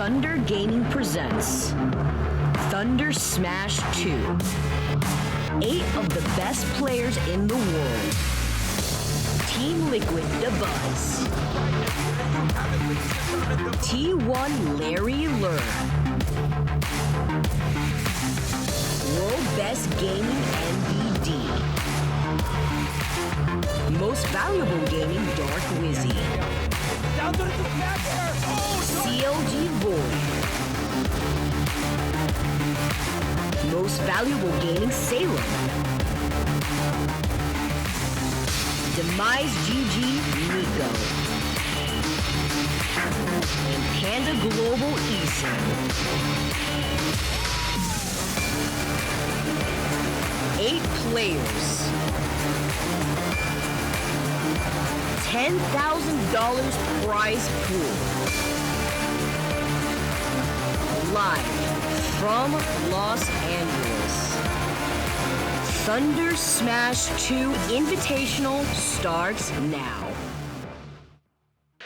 Thunder Gaming presents Thunder Smash 2. 8 of the best players in the world. Team Liquid, the Buzz. T1 Larry Lurr. World Best Gaming MVD. Most Valuable Gaming DarkWizzy. CLG Void. Most Valuable Gaming Salem. Demise GG Nico. And Panda Global Eason. 8 players. $10,000 prize pool. Live from Los Angeles. Thunder Smash 2 Invitational starts now.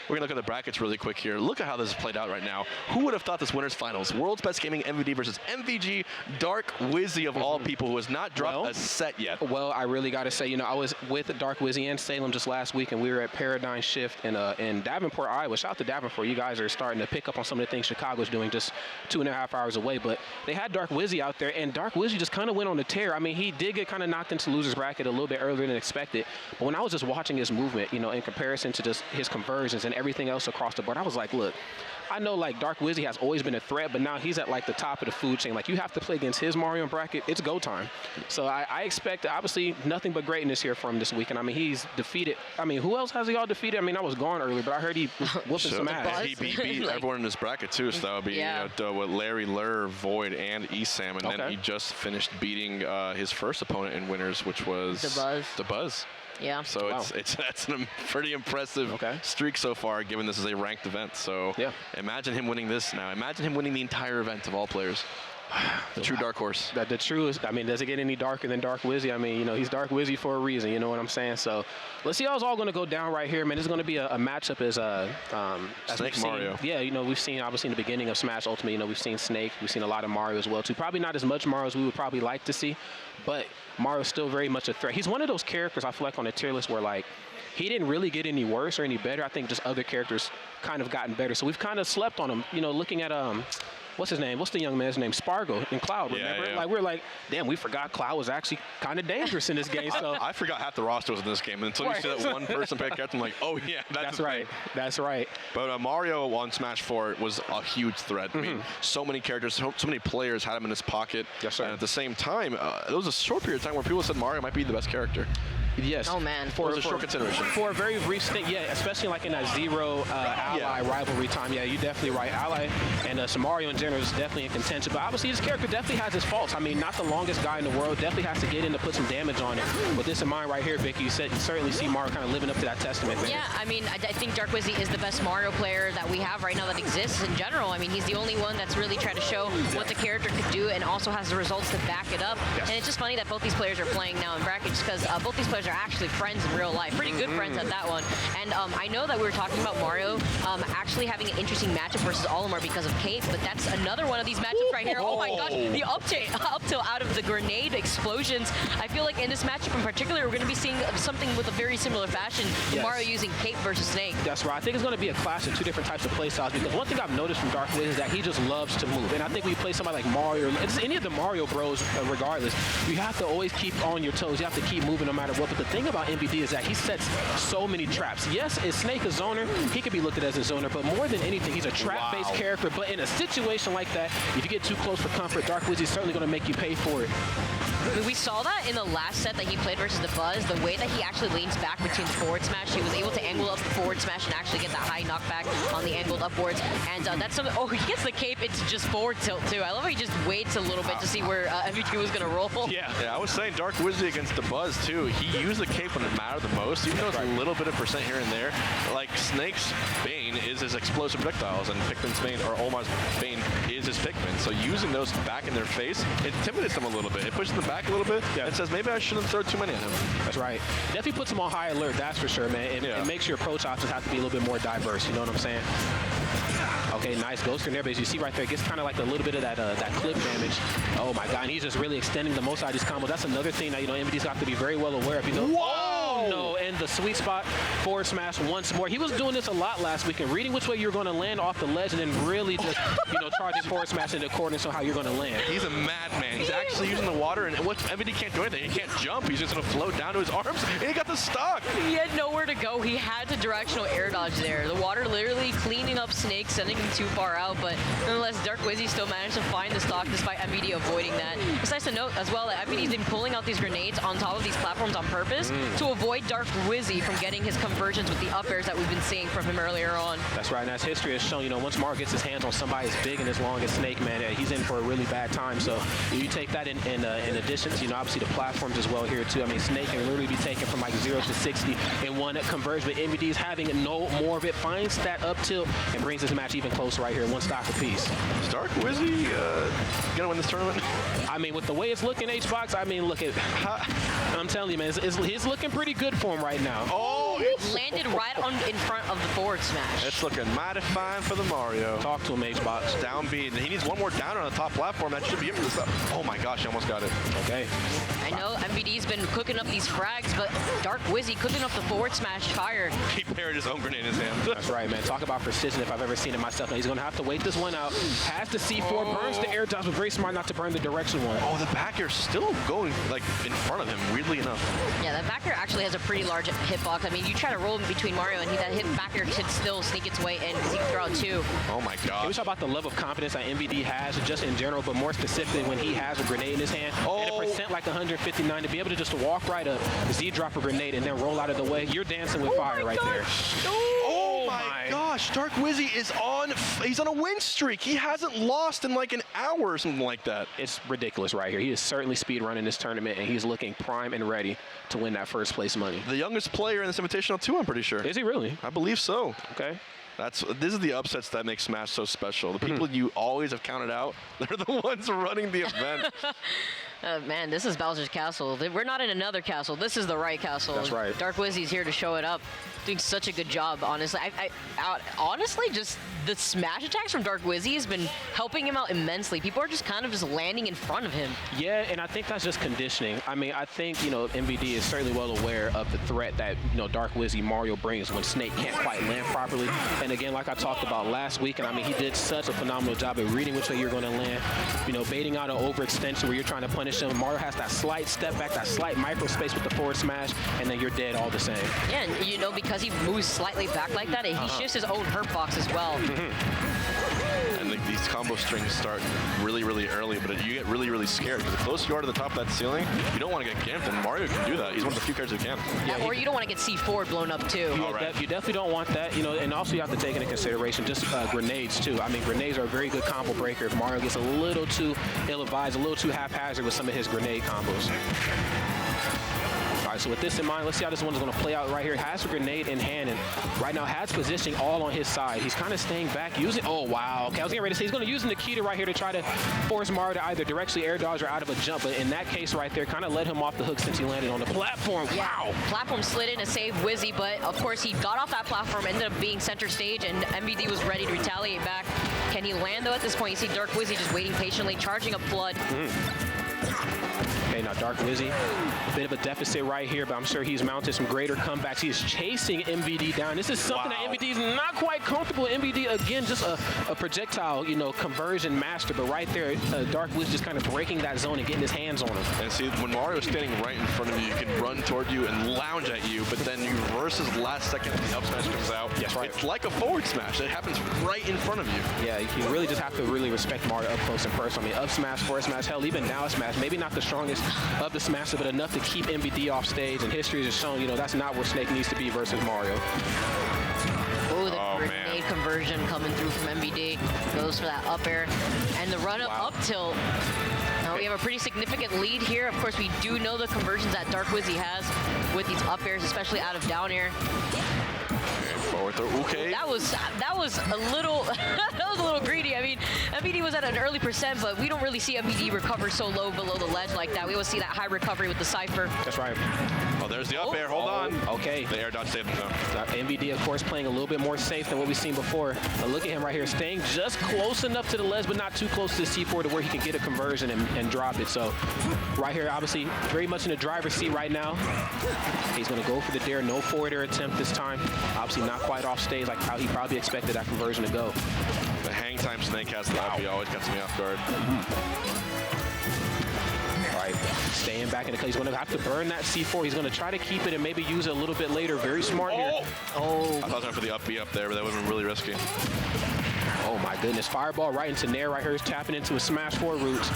We're going to look at the brackets really quick here. Look at how this is played out right now. Who would have thought this winner's finals? World's Best Gaming MVD versus MVG DarkWizzy of all people, who has not dropped a set yet. Well, I really got to say, you know, I was with DarkWizzy and Salem just last week, and we were at Paradigm Shift in Davenport, Iowa. Shout out to Davenport. You guys are starting to pick up on some of the things Chicago's doing just 2.5 hours away. But they had DarkWizzy out there, and DarkWizzy just kind of went on the tear. I mean, he did get kind of knocked into loser's bracket a little bit earlier than expected. But when I was just watching his movement, you know, in comparison to just his conversions and everything else across the board, I was like, look, I know like DarkWizzy has always been a threat, but now he's at like the top of the food chain. Like, you have to play against his Mario bracket, it's go time. So I expect obviously nothing but greatness here from this weekend. I mean, he's defeated. I mean, who else has he all defeated? I mean, I was gone earlier, but I heard he whooping some ass. He beat like, everyone in his bracket too, so that would be with Larry Lurr, Void, and Esam, and then he just finished beating his first opponent in winners, which was the Buzz. Yeah. So that's a pretty impressive streak so far, given this is a ranked event. So imagine him winning this now. Imagine him winning the entire event of all players. The true dark horse. The truest. I mean, does it get any darker than DarkWizzy? I mean, you know, he's DarkWizzy for a reason. You know what I'm saying? So let's see how it's all going to go down right here, man. This is going to be a matchup as Snake Mario. Yeah, you know, we've seen obviously in the beginning of Smash Ultimate. You know, we've seen Snake. We've seen a lot of Mario as well too. Probably not as much Mario as we would probably like to see, but Mario's still very much a threat. He's one of those characters I feel like on the tier list where like he didn't really get any worse or any better. I think just other characters kind of gotten better. So we've kind of slept on him. You know, looking at what's his name? What's the young man's name? Spargo and Cloud, remember? Yeah. Like, we're like, damn, we forgot Cloud was actually kind of dangerous in this game. So I forgot half the roster was in this game. Until you see that one person pick up, I'm like, oh, yeah, that's right. That's right. But Mario on Smash 4 was a huge threat. I mean, so many characters, so many players had him in his pocket. Yes, sir. And at the same time, there was a short period of time where people said Mario might be the best character. Yes. Oh, man. For a short consideration. For a very brief stint, yeah, especially like in that Zero Ally rivalry time. Yeah, you're definitely right. Ally and Mario in general is definitely in contention. But obviously, this character definitely has his faults. I mean, not the longest guy in the world. Definitely has to get in to put some damage on it. With this in mind right here, Vicky, you certainly see Mario kind of living up to that testament. Man. Yeah, I mean, I think DarkWizzy is the best Mario player that we have right now that exists in general. I mean, he's the only one that's really tried to show what the character could do and also has the results to back it up. Yes. And it's just funny that both these players are playing now in brackets because both these players are actually friends in real life. Pretty good friends at that one. And I know that we were talking about Mario actually having an interesting matchup versus Olimar because of Cape, but that's another one of these matchups right here. Oh my gosh, the up tilt out of the grenade explosions. I feel like in this matchup in particular, we're going to be seeing something with a very similar fashion. Yes. Mario using Cape versus Snake. That's right. I think it's going to be a clash of two different types of play styles because one thing I've noticed from DarkWizzy is that he just loves to move. And I think when you play somebody like Mario, it's any of the Mario bros regardless, you have to always keep on your toes. You have to keep moving no matter what. But the thing about MVD is that he sets so many traps. Yes, is Snake a zoner? He could be looked at as a zoner, but more than anything, he's a trap-based character. But in a situation like that, if you get too close for comfort, DarkWizzy is certainly going to make you pay for it. We saw that in the last set that he played versus the Buzz, the way that he actually leans back between forward smash. He was able to angle up the forward smash and actually get that high knockback on the angled upwards. And that's something, oh, he gets the cape into just forward tilt too. I love how he just waits a little bit to see where MVD was going to roll. Yeah, I was saying DarkWizzy against the Buzz too. He used the cape when it mattered the most, even though it's a little bit of percent here and there. Like Snake's Bane is his explosive projectiles, and Pikmin's Bane, or Omar's Bane, is his Pikmin. So using those back in their face, it intimidates them a little bit. It pushes them back a little bit and says, maybe I shouldn't throw too many at him. That's right. Definitely puts them on high alert, that's for sure, man. It makes your approach options have to be a little bit more diverse, you know what I'm saying? Okay, nice ghost in there, but as you see right there, it gets kind of like a little bit of that clip damage. Oh my God, and he's just really extending the most out of these combos. That's another thing that, you know, MVD's got to be very well aware of. He knows, oh no, and the sweet spot forward smash once more. He was doing this a lot last week and reading which way you're going to land off the ledge and then really just, you know, charging forward smash in accordance on how you're going to land. He's a madman. He's actually using the water, and what MVD can't do anything. He can't jump. He's just going to float down to his arms, and he got the stock. He had nowhere to go. He had to directional air dodge there. The water literally cleaning up Snake, sending him too far out, but nonetheless, DarkWizzy still managed to find the stock despite MVD avoiding that. It's nice to note as well that MVD's been pulling out these grenades on top of these platforms on purpose to avoid DarkWizzy from getting his conversions with the up airs that we've been seeing from him earlier on. That's right, and as history has shown, you know, once Mario gets his hands on somebody as big and as long as Snake, man, he's in for a really bad time. So you take that in addition to, you know, obviously the platforms as well here too. I mean, Snake can literally be taken from like 0 to 60 in one conversion, but MVD's having no more of it, finds that up tilt and brings this match even closer right here, one stock apiece. Is DarkWizzy gonna win this tournament? I mean, with the way it's looking, H-Box, I mean, look at, I'm telling you, man, he's looking pretty good for him right now. Oh, it landed right in front of the forward smash. It's looking mighty fine for the Mario. Talk to him, H-Box. Down B, and he needs one more down on the top platform. That should be it for this stuff. Oh my gosh, he almost got it. Okay. I know MVD's been cooking up these frags, but DarkWizzy cooking up the forward smash fire. He parried his own grenade in his hand. That's right, man. Talk about precision if I've ever seen it myself. Now he's going to have to wait this one out. Has the C4, burns the air dodge, but very smart not to burn the direction one. Oh, the back air's still going like in front of him, weirdly enough. Yeah, that back air actually has a pretty large hitbox. I mean, you try to roll in between Mario and that hit back air should still sneak its way in because he can throw out two. Oh my god. Can we talk about the level of confidence that MVD has just in general, but more specifically when he has a grenade in his hand? And a percent like 159 to be able to just walk right up, Z drop a grenade and then roll out of the way. You're dancing with fire right there. Oh my gosh, DarkWizzy is he's on a win streak. He hasn't lost in like an hour or something like that. It's ridiculous right here. He is certainly speed running this tournament, and he's looking prime and ready to win that first place money. The youngest player in this Invitational too, I'm pretty sure. Is he really? I believe so. Okay. This is the upsets that make Smash so special. The people you always have counted out, they're the ones running the event. Man, this is Bowser's Castle. We're not in another castle. This is the right castle. That's right. DarkWizzy's here to show it up. Doing such a good job, honestly. Honestly, just the smash attacks from DarkWizzy has been helping him out immensely. People are just kind of just landing in front of him. Yeah, and I think that's just conditioning. I mean, I think, you know, MVD is certainly well aware of the threat that, you know, DarkWizzy Mario brings when Snake can't quite land properly. And again, like I talked about last week, and I mean, he did such a phenomenal job at reading which way you're going to land, you know, baiting out an overextension where you're trying to punish him. Mario has that slight step back, that slight micro space with the forward smash, and then you're dead all the same. Yeah, and you know, because he moves slightly back like that, he shifts his own hurt box as well. And these combo strings start really, really early, but you get really, really scared because the closer you are to the top of that ceiling, you don't want to get gamped, and Mario can do that. He's one of the few characters who can. Yeah, or you don't want to get C4 blown up too. You definitely don't want that, you know, and also you have to take into consideration just grenades too. I mean, grenades are a very good combo breaker if Mario gets a little too ill-advised, a little too haphazard with some of his grenade combos. All right, so with this in mind, let's see how this one is going to play out right here. Has a grenade in hand, and right now has positioning all on his side. He's kind of staying back, using, oh wow, okay, I was getting ready to say he's going to use Nikita right here to try to force Mario to either directly air dodge or out of a jump, but in that case right there, kind of let him off the hook since he landed on the platform. Wow. Platform slid in to save Wizzy, but of course he got off that platform, ended up being center stage, and MVD was ready to retaliate back. Can he land though at this point? You see DarkWizzy just waiting patiently, charging up Flood. Okay, now DarkWizzy, a bit of a deficit right here, but I'm sure he's mounted some greater comebacks. He is chasing MVD down. This is something that MVD is not quite comfortable. MVD, again, just a projectile, you know, conversion master, but right there, DarkWizzy just kind of breaking that zone and getting his hands on him. And see, when Mario's standing right in front of you, he can run toward you and lounge at you, but then you reverse his last second and the up smash comes out. Yes, right. It's like a forward smash. It happens right in front of you. Yeah, you really just have to really respect Mario up close and personal. I mean, up smash, forward smash, hell, even down smash, maybe not the strongest of the smasher, but enough to keep MVD off stage, and history has shown, you know, that's not where Snake needs to be versus Mario. Oh, the grenade conversion coming through from MVD. Goes for that up air. And the run-up up tilt. Now we have a pretty significant lead here. Of course, we do know the conversions that DarkWizzy has with these up airs, especially out of down air. forward throw. Okay. That was a little that was a little greedy. I mean, MVD was at an early percent, but we don't really see MVD recover so low below the ledge like that. We always see that high recovery with the Cypher. That's right. Oh, there's the up air. Hold on. Okay. The air dodge saved him though. MVD, of course, playing a little bit more safe than what we've seen before. But look at him right here, staying just close enough to the ledge, but not too close to the C4 to where he can get a conversion and drop it. So right here, obviously, very much in the driver's seat right now. He's going to go for the dare. No forward air attempt this time. Obviously, not quite off stage like how he probably expected that conversion to go. The hang time Snake has to the up, he always gets me off guard. Right, staying back in the cut. He's going to have to burn that C4. He's going to try to keep it and maybe use it a little bit later. Very smart here. Oh. I thought I was going for the up B up there, but that would have been really risky. Oh my goodness, fireball right into Nair right here. He's tapping into a smash 4 roots.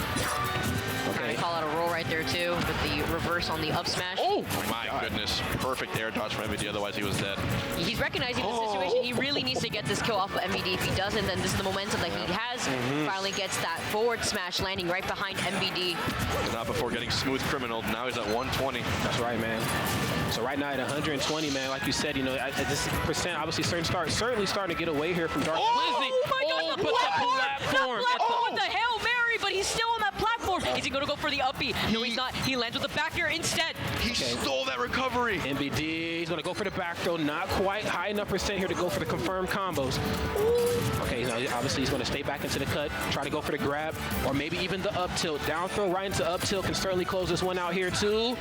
Okay. Call out a roll right there too with the reverse on the up smash. Oh my goodness. Perfect air dodge from MVD, otherwise he was dead. He's recognizing the situation. He really needs to get this kill off of MVD. If he doesn't, then this is the momentum that he has. Finally gets that forward smash landing right behind MVD. Not before getting smooth criminal. Now he's at 120. That's right, man. So right now at 120, man, like you said, you know, this percent obviously certainly starting to get away here from DarkWizzy. Oh my God! But the platform. What the Hail Mary? But he's still on that platform. Is he going to go for the uppie? No, he's not. He lands with the back air instead. He stole that recovery. MVD, he's going to go for the back throw. Not quite high enough percent here to go for the confirmed combos. Okay, now obviously he's going to stay back into the cut, try to go for the grab, or maybe even the up tilt. Down throw right into up tilt can certainly close this one out here too.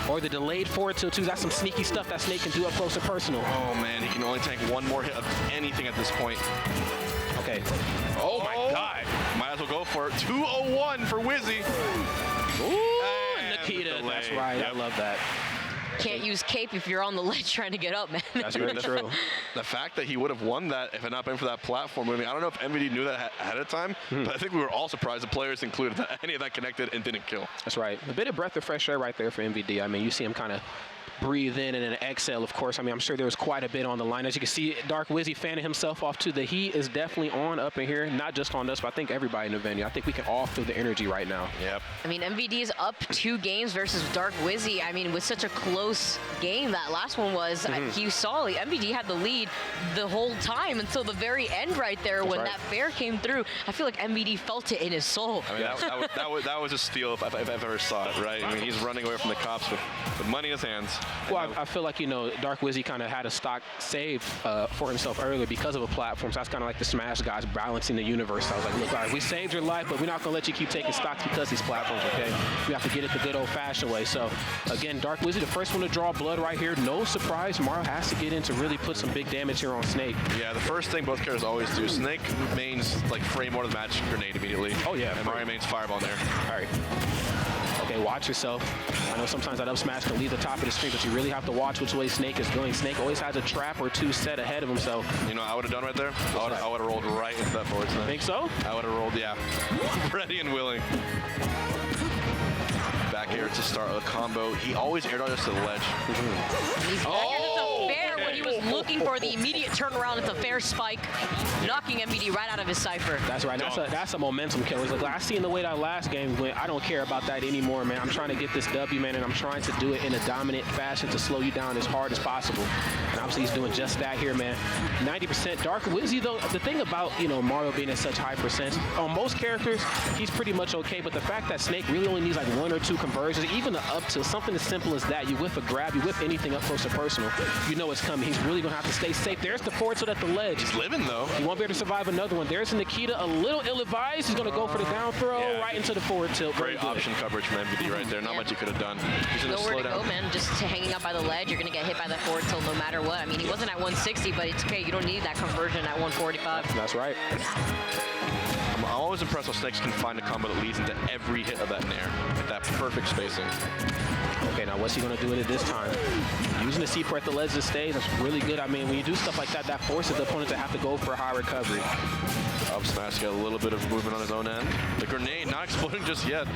Or the delayed forward tilt too. That's some sneaky stuff that Snake can do up close and personal. Oh man, he can only take one more hit of anything at this point. Okay. Oh my God. Might as well go for it. 201 for Wizzy. Ooh, Nikita. That's right. Yep. I love that. Can't use cape if you're on the ledge trying to get up, man. That's very true. The fact that he would have won that if it had not been for that platform moving, I don't know if MVD knew that ahead of time, but I think we were all surprised, the players included, that any of that connected and didn't kill. That's right. A bit of breath of fresh air right there for MVD. I mean, you see him kind of breathe in and then exhale, of course. I mean, I'm sure there was quite a bit on the line. As you can see, DarkWizzy fanning himself off too. The heat is definitely on up in here, not just on us, but I think everybody in the venue. I think we can all feel the energy right now. Yep. I mean, MVD is up 2 games versus DarkWizzy. I mean, with such a close game that last one was, you saw MVD had the lead the whole time until the very end right there. That's when that fair came through. I feel like MVD felt it in his soul. I mean, that was a steal if I've ever saw it, right? I mean, he's running away from the cops with money in his hands. Well, I feel like, you know, DarkWizzy kind of had a stock save for himself earlier because of a platform. So that's kind of like the Smash guys balancing the universe. So I was like, look, all right, we saved your life, but we're not going to let you keep taking stocks because these platforms, okay? We have to get it the good old-fashioned way. So, again, DarkWizzy, the first one to draw blood right here. No surprise. Mario has to get in to really put some big damage here on Snake. Yeah, the first thing both characters always do, Snake mains, like, frame more of the match grenade immediately. Oh, yeah. And Mario mains fireball in there. All right. Okay, watch yourself. I know sometimes that up smash can leave the top of the screen, but you really have to watch which way Snake is going. Snake always has a trap or 2 set ahead of himself. You know what I would have done right there? I would have rolled right into that forward smash. Think so? I would have rolled, yeah. Ready and willing. Back air to start a combo. He always air dodges to the ledge. He's back here to the fair when he was looking for the immediate turnaround. It's a fair spike, knocking MVD right out of his Cypher. That's right. That's a momentum killer. Like, I seen the way that last game went. I don't care about that anymore, man. I'm trying to get this W, man, and I'm trying to do it in a dominant fashion to slow you down as hard as possible. And obviously he's doing just that here, man. 90%. DarkWizzy, though, the thing about, you know, Mario being at such high percent, on most characters, he's pretty much okay. But the fact that Snake really only needs like 1 or 2 conversions, even the up to something as simple as that, you whiff a grab, you whiff anything up close to personal, you know it's coming. He's really going to have to stay safe. There's the forward tilt at the ledge. He's living, though. He won't be able to survive another one. There's Nikita, a little ill-advised. He's going to go for the down throw right into the forward tilt. Great option coverage from MVD right there. Not much he could have done. He's going to slow down. Nowhere to go, man. Just hanging out by the ledge. You're going to get hit by that forward tilt no matter what. I mean, he wasn't at 160, but it's okay. You don't need that conversion at 145. That's right. I'm always impressed how Snakes can find a combo that leads into every hit of that nair with that perfect spacing. Okay, now what's he going to do with it this time? Using the C4 at the ledge to stay, that's really good. I mean, when you do stuff like that, that forces the opponent to have to go for a high recovery. Up smash got a little bit of movement on his own end. The grenade not exploding just yet.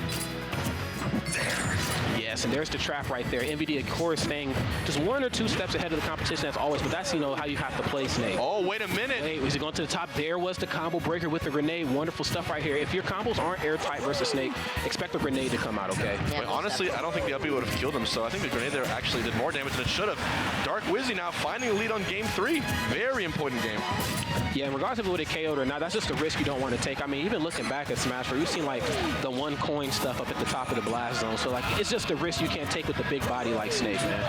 Yes, and there's the trap right there. MVD, of course, staying just 1 or 2 steps ahead of the competition as always, but that's, you know, how you have to play Snake. Oh, wait a minute. Wait, was he going to the top? There was the combo breaker with the grenade. Wonderful stuff right here. If your combos aren't airtight versus Snake, expect the grenade to come out, okay? Yeah, Wait, honestly, I don't think the up B would have killed him, so I think the grenade there actually did more damage than it should have. DarkWizzy now finding a lead on game 3. Very important game. Yeah, and regardless if it would have KO'd or not, that's just a risk you don't want to take. I mean, even looking back at Smash, where you've seen like the 1 coin stuff up at the top of the blast zone. So like, it's just a risk you can't take with a big body like Snake, man.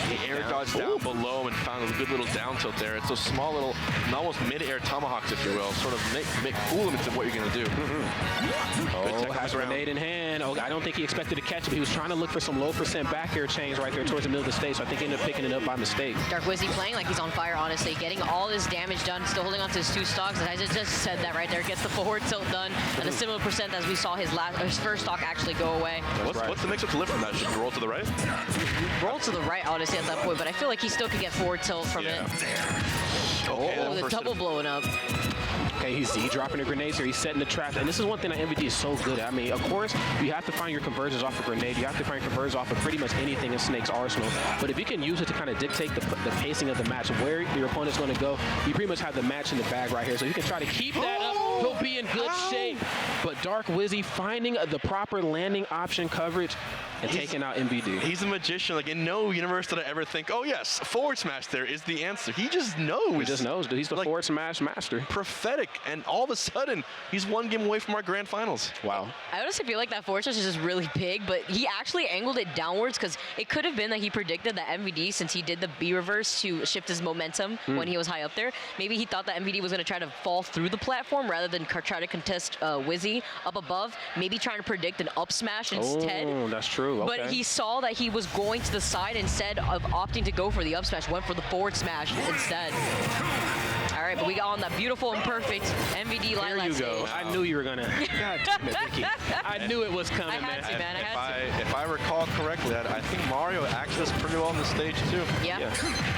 He air dodged down below him and found a good little down tilt there. It's those small little, almost mid-air tomahawks, if you will, sort of make fool him into what you're going to do. Oh, has a grenade in hand. Oh, I don't think he expected to catch it. He was trying to look for some low % back air chains right there towards the middle of the stage, so I think he ended up picking it up by mistake. DarkWizzy playing like he's on fire, honestly. Getting all this damage done, still holding on to his 2 stocks. And I just said that right there. Gets the forward tilt done at a similar % as we saw his first stock actually go away. What's the mix-up to lift from that? Should you roll to the right? Roll to the right, honestly, at that point, but I feel like he still could get forward tilt from it. Okay, The double blowing up. Okay, he's Z-dropping the grenades here. He's setting the traps. And this is one thing that MVD is so good at. I mean, of course, you have to find your conversions off a grenade. You have to find your conversions off of pretty much anything in Snake's arsenal. But if you can use it to kind of dictate the pacing of the match, where your opponent's going to go, you pretty much have the match in the bag right here. So you can try to keep that up. He'll be in good shape. But DarkWizzy finding the proper landing option coverage and taking out MVD. He's a magician. Like, in no universe did I ever think, oh, yes, forward smash there is the answer. He just knows. He just knows, dude. He's the like, forward smash master. Prophetic. And all of a sudden, he's 1 game away from our grand finals. Wow. I honestly feel like that forward smash is just really big, but he actually angled it downwards because it could have been that he predicted that MVD, since he did the B reverse to shift his momentum when he was high up there, maybe he thought that MVD was going to try to fall through the platform rather than try to contest Wizzy up above, maybe trying to predict an up smash instead. Oh, that's true. Okay. But he saw that he was going to the side instead of opting to go for the up smash, went for the forward smash instead. All right, but we got on that beautiful and perfect MVD line. There you go. I knew you were gonna. God damn it, Vicky. I knew it was coming, I had to, man. I had to. If I recall correctly, I think Mario acts this pretty well on the stage too. Yeah.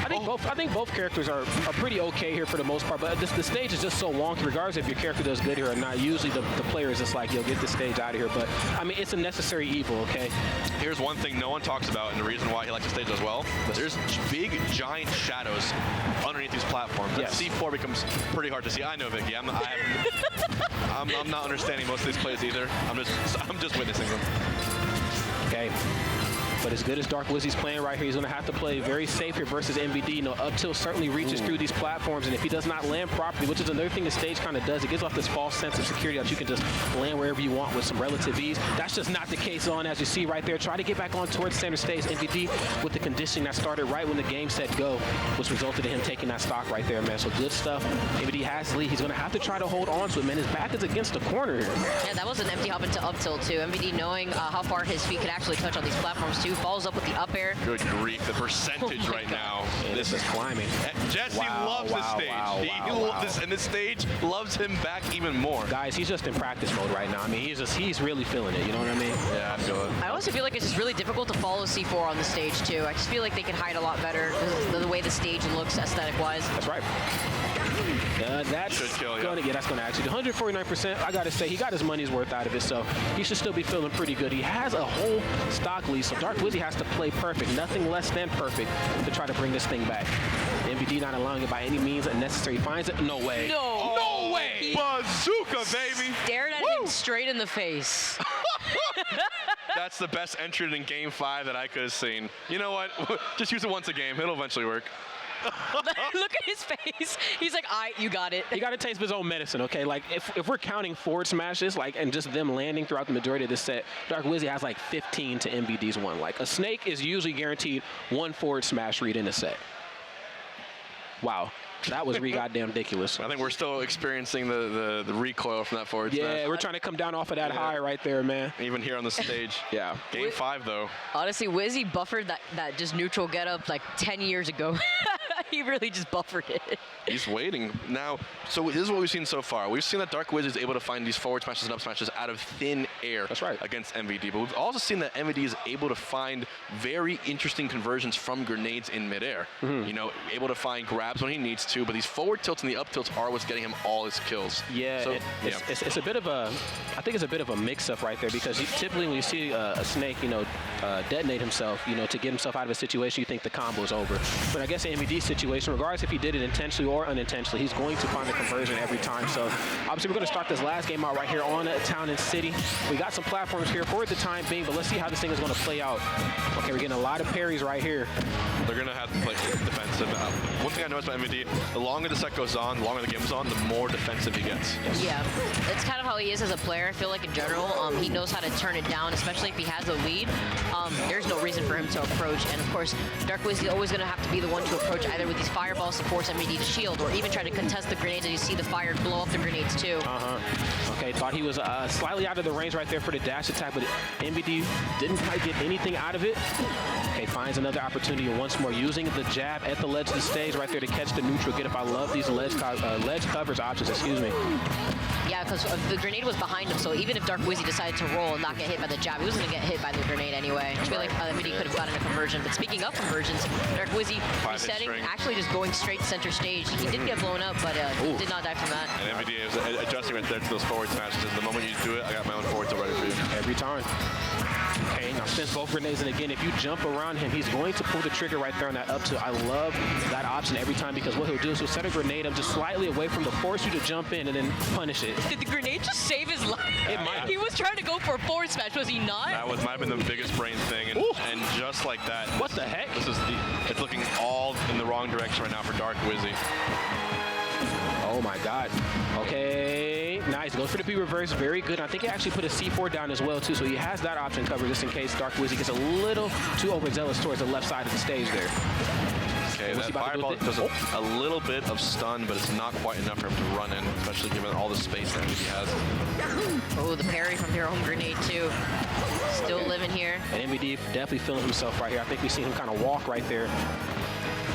I think both characters are pretty okay here for the most part, but the stage is just so wonky. Regardless if your character does good here or not, usually the player is just like, yo, get the stage out of here. But I mean, it's a necessary evil, okay? Here's one thing no one talks about, and the reason why he likes the stage as well. There's big, giant shadows underneath these platforms. Yes. C4 becomes pretty hard to see. I know, Vicky. I'm not understanding most of these plays either. I'm just witnessing them. Okay. But as good as DarkWizzy's playing right here, he's going to have to play very safe here versus MVD. You know, up tilt certainly reaches through these platforms, and if he does not land properly, which is another thing the stage kind of does, it gives off this false sense of security that you can just land wherever you want with some relative ease. That's just not the case on, as you see right there. Try to get back on towards center stage. MVD with the conditioning that started right when the game said go, which resulted in him taking that stock right there, man. So good stuff. MVD has the lead. He's going to have to try to hold on to it, man. His back is against the corner here. Yeah, that was an empty hop into up tilt, too. MVD knowing how far his feet could actually touch on these platforms, too. Follows up with the up air. Good grief, the percentage right now. And this is climbing. Jesse loves this stage. He loves this, and this stage loves him back even more. Guys, he's just in practice mode right now. I mean, he's really feeling it. You know what I mean? Yeah, I feel it. I also feel like it's just really difficult to follow C4 on the stage, too. I just feel like they can hide a lot better because of the way the stage looks aesthetic-wise. That's right. That should kill you. Yeah, that's going to actually. 149%, I got to say, he got his money's worth out of it, so he should still be feeling pretty good. He has a whole stock lead, so DarkWizzy has to play perfect, nothing less than perfect, to try to bring this thing back. MVD not allowing it by any means necessary. Finds it. No way. No way. Bazooka, baby. Stared at him straight in the face. That's the best entry in Game 5 that I could have seen. You know what? Just use it once a game. It'll eventually work. Look at his face. He's like, you got it. He got to taste his own medicine, okay? Like, if we're counting forward smashes, like, and just them landing throughout the majority of this set, DarkWizzy has like 15 to MVD's 1. Like, a Snake is usually guaranteed 1 forward smash read in a set. Wow. That was goddamn ridiculous. I think we're still experiencing the recoil from that forward smash. Yeah, we're trying to come down off of that high right there, man. Even here on the stage. Yeah. Game 5, though. Honestly, Wizzy buffered that just neutral getup like 10 years ago. He really just buffered it. He's waiting. Now, so this is what we've seen so far. We've seen that DarkWizzy is able to find these forward smashes and up smashes out of thin air That's right. against MVD. But we've also seen that MVD is able to find very interesting conversions from grenades in midair. You know, able to find grabs when he needs to, but these forward tilts and the up tilts are what's getting him all his kills. Yeah, so, it's a bit of a, I think it's a bit of a mix-up right there, because typically when you see a Snake, you know, detonate himself, you know, to get himself out of a situation, you think the combo is over. But I guess in MVD's situation, regardless if he did it intentionally or unintentionally, he's going to find a conversion every time. So obviously we're going to start this last game out right here on Town and City. We got some platforms here for the time being, but let's see how this thing is going to play out. Okay, we're getting a lot of parries right here. They're going to have to play defensive. One thing I noticed about MVD, the longer the set goes on, the longer the game goes on, the more defensive he gets. Yeah, it's kind of how he is as a player. I feel like in general, he knows how to turn it down, especially if he has a lead. There's no reason for him to approach. And of course, DarkWizzy is always going to have to be the one to approach, either with these fireballs to force MVD to shield, or even try to contest the grenades, and you see the fire blow up the grenades too. Okay, thought he was slightly out of the range right there for the dash attack, but MVD didn't quite get anything out of it. Okay, finds another opportunity once more, using the jab at the ledge of the stage right there to catch the neutral get up. I love these ledge coverage options, excuse me. Yeah, because the grenade was behind him, so even if DarkWizzy decided to roll and not get hit by the jab, he was going to get hit by the grenade anyway. I feel like MVD could have gotten a conversion. But speaking of conversions, DarkWizzy resetting, actually just going straight to center stage. He did get blown up, but he did not die from that. And MVD is adjusting right there to those forward smashes. The moment you do it, I got my own forward tilt ready for you. Every time. Okay, now spins both grenades, and again, if you jump around him, he's going to pull the trigger right there on that up tilt. I love that option every time, because what he'll do is he'll set a grenade up just slightly away from to force you to jump in and then punish it. Did the grenade just save his life? It might. He was trying to go for a forward smash, was he not? That might have been the biggest brain thing, and just like that. What the heck? It's looking all in the wrong direction right now for DarkWizzy. Oh my God. Okay, nice. Goes for the B reverse, very good. I think he actually put a C4 down as well too, so he has that option covered just in case DarkWizzy gets a little too overzealous towards the left side of the stage there. Okay, that fireball does a little bit of stun, but it's not quite enough for him to run in, especially given all the space that he has. Oh, the parry from their own grenade too. Still living here. And MVD definitely feeling himself right here. I think we see him kind of walk right there.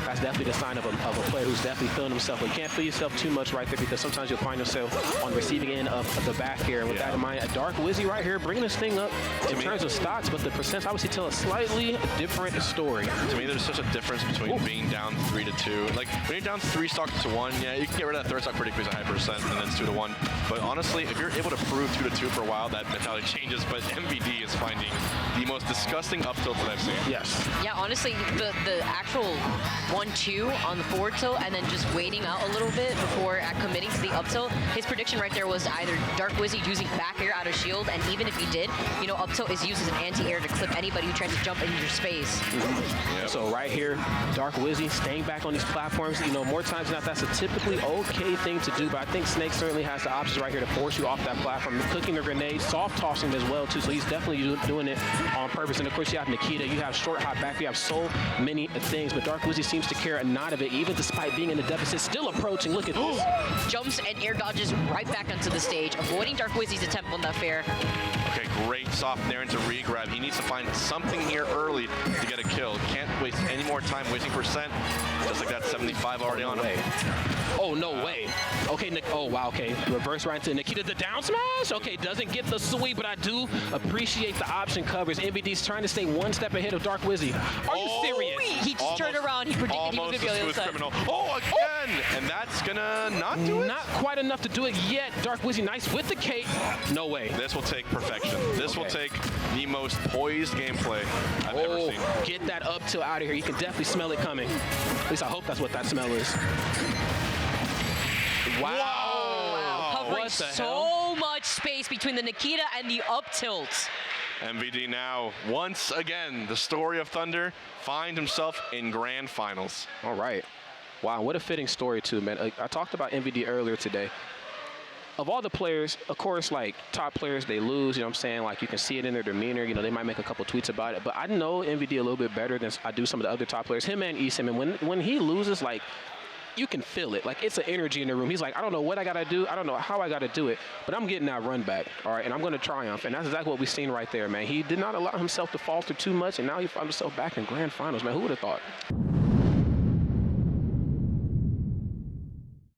That's definitely the sign of a player who's definitely feeling himself. But you can't feel yourself too much right there, because sometimes you'll find yourself on the receiving end of the back here. And with that in mind, DarkWizzy right here bringing this thing up in terms of stocks, but the percents obviously tell a slightly different story. To me, there's such a difference between being down 3-2. Like, when you're down 3 stocks to 1, yeah, you can get rid of that third stock pretty quick, a high percent, and then it's 2-1. But honestly, if you're able to prove 2-2 for a while, that mentality changes. But MVD is finding the most disgusting up tilts that I've seen. Yes. Yeah, honestly, the actual 1-2 on the forward tilt and then just waiting out a little bit before committing to the up tilt. His prediction right there was either DarkWizzy using back air out of shield, and even if he did, you know, up tilt is used as an anti-air to clip anybody who tries to jump into your space. Yep. So right here, DarkWizzy staying back on these platforms. You know, more times than not, that's a typically okay thing to do, but I think Snake certainly has the options right here to force you off that platform. Cooking the grenade, soft tossing as well too, so he's definitely doing it on purpose. And of course, you have Nikita, you have short hop back, you have so many things, but DarkWizzy seems to care not of it, even despite being in the deficit, still approaching. Look at this. Jumps and air dodges right back onto the stage, avoiding DarkWizzy's attempt on that fair. Okay, great soft there into re-grab. He needs to find something here early to get a kill. Can't waste any more time wasting percent. Just like that 75 already on him. Oh, no way. Okay, Nick. Oh, wow. Okay. Reverse right into Nikita. The down smash. Okay, doesn't get the sweep, but I do appreciate the option covers. MVD's trying to stay one step ahead of DarkWizzy. Are you serious? He just turned around. He predicted he was going to be on the other side. Criminal. Oh, again. And that's going to not do it? Not quite enough to do it yet. DarkWizzy nice with the cape. No way. This will take perfection. This will take the most poised gameplay I've ever seen. Get that up till out of here. You can definitely smell it coming. At least I hope that's what that smell is. Wow. Covering so much space between the Nikita and the up tilts. MVD now, once again, the story of Thunder, find himself in grand finals. All right. Wow, what a fitting story too, man. I talked about MVD earlier today. Of all the players, of course, like top players, they lose, you know what I'm saying? Like you can see it in their demeanor, you know, they might make a couple tweets about it, but I know MVD a little bit better than I do some of the other top players, him and Eastham, and when he loses, like, you can feel it. Like, it's an energy in the room. He's like, I don't know what I got to do. I don't know how I got to do it, but I'm getting that run back, all right? And I'm going to triumph. And that's exactly what we've seen right there, man. He did not allow himself to falter too much, and now he found himself back in grand finals, man. Who would have thought?